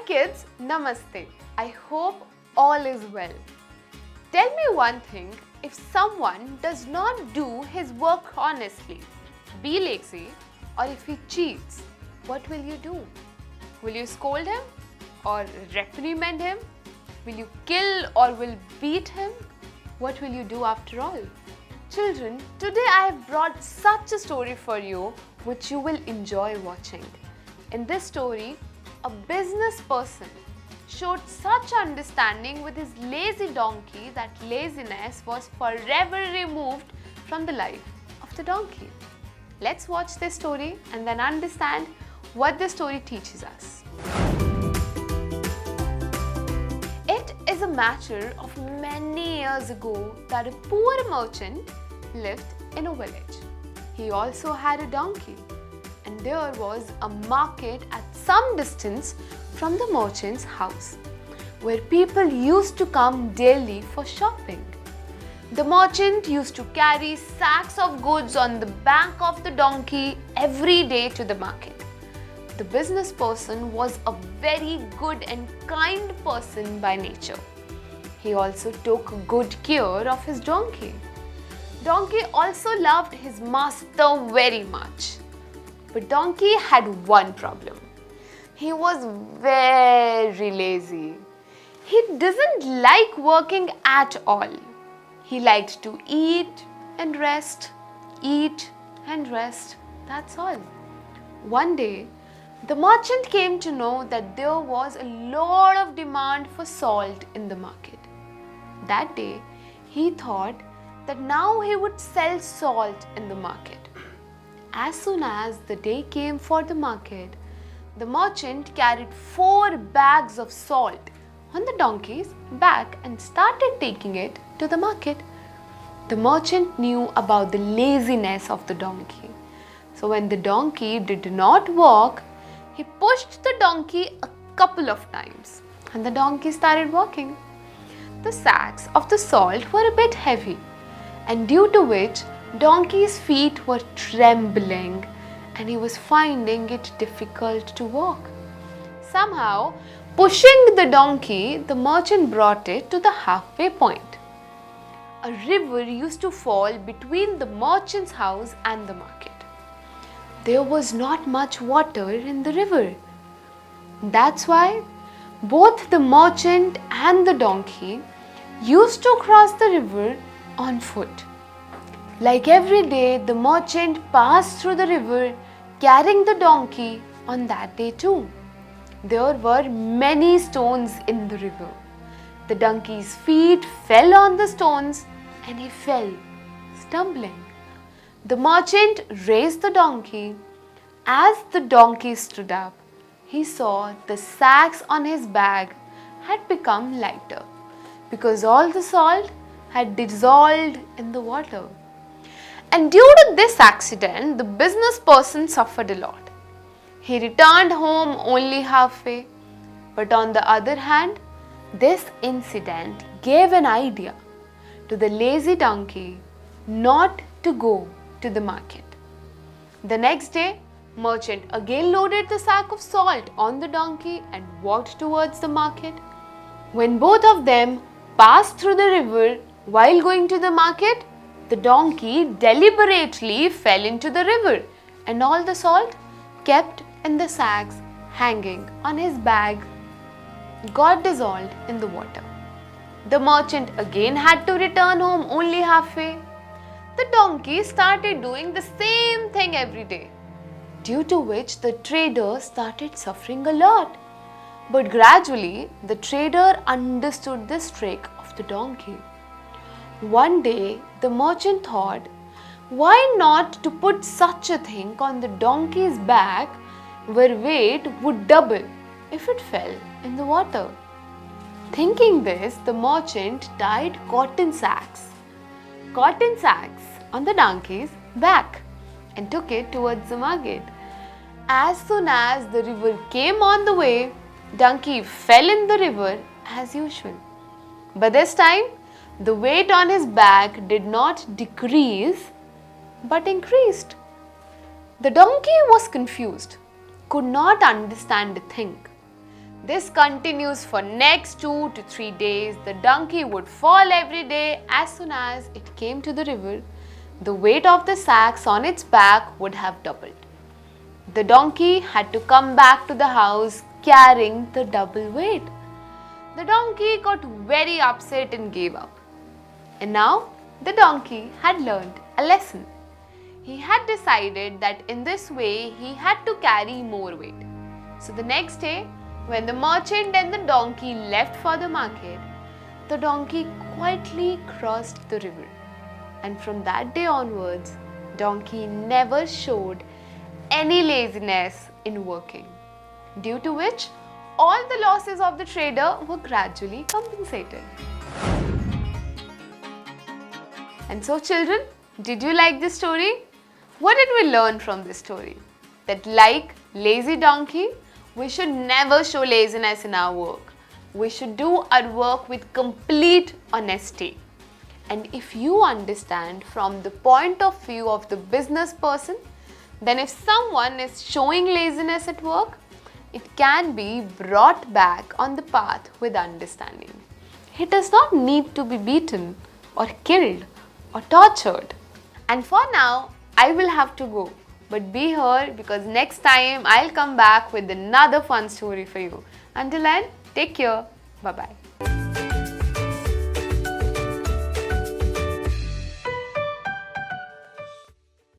kids, Namaste. I hope all is well. Tell me one thing, if someone does not do his work honestly, be lazy, or if he cheats, what will you do? Will you scold him or reprimand him? Will you kill or will beat him? What will you do after all? Children, today I have brought such a story for you which you will enjoy watching. In this story, a business person showed such understanding with his lazy donkey that laziness was forever removed from the life of the donkey. Let's watch this story and then understand what this story teaches us. It is a matter of many years ago that a poor merchant lived in a village. He also had a donkey, and there was a market at some distance from the merchant's house, where people used to come daily for shopping. The merchant used to carry sacks of goods on the back of the donkey every day to the market. The business person was a very good and kind person by nature. He also took good care of his donkey. Donkey also loved his master very much. But donkey had one problem. He was very lazy. He doesn't like working at all. He liked to eat and rest, that's all. One day, the merchant came to know that there was a lot of demand for salt in the market. That day, he thought that now he would sell salt in the market. As soon as the day came for the market, the merchant carried 4 bags of salt on the donkey's back and started taking it to the market. The merchant knew about the laziness of the donkey. So when the donkey did not walk, he pushed the donkey a couple of times and the donkey started walking. The sacks of the salt were a bit heavy, and due to which donkey's feet were trembling and he was finding it difficult to walk. Somehow, pushing the donkey, the merchant brought it to the halfway point. A river used to fall between the merchant's house and the market. There was not much water in the river. That's why both the merchant and the donkey used to cross the river on foot. Like every day, the merchant passed through the river carrying the donkey on that day too. There were many stones in the river. The donkey's feet fell on the stones and he fell, stumbling. The merchant raised the donkey. As the donkey stood up, he saw the sacks on his back had become lighter because all the salt had dissolved in the water. And due to this accident, the business person suffered a lot. He returned home only halfway. But on the other hand, this incident gave an idea to the lazy donkey not to go to the market. The next day, merchant again loaded the sack of salt on the donkey and walked towards the market. When both of them passed through the river while going to the market, the donkey deliberately fell into the river and all the salt kept in the sacks hanging on his bag got dissolved in the water. The merchant again had to return home only halfway. The donkey started doing the same thing every day, due to which the trader started suffering a lot. But gradually, the trader understood this trick of the donkey. One day, the merchant thought, why not to put such a thing on the donkey's back where weight would double if it fell in the water? Thinking this, the merchant tied cotton sacks on the donkey's back and took it towards the market. As soon as the river came on the way, donkey fell in the river as usual. But this time, the weight on his back did not decrease but increased. The donkey was confused, could not understand a thing. This continues for next 2 to 3 days. The donkey would fall every day. As soon as it came to the river, the weight of the sacks on its back would have doubled. The donkey had to come back to the house carrying the double weight. The donkey got very upset and gave up. And now the donkey had learned a lesson. He had decided that in this way he had to carry more weight. So the next day, when the merchant and the donkey left for the market, the donkey quietly crossed the river. And from that day onwards, donkey never showed any laziness in working, due to which all the losses of the trader were gradually compensated. And so children, did you like this story? What did we learn from this story? That like lazy donkey, we should never show laziness in our work. We should do our work with complete honesty. And if you understand from the point of view of the business person, then if someone is showing laziness at work, it can be brought back on the path with understanding. He does not need to be beaten or killed or tortured. And for now, I will have to go. But be here because next time I'll come back with another fun story for you. Until then, take care. Bye-bye.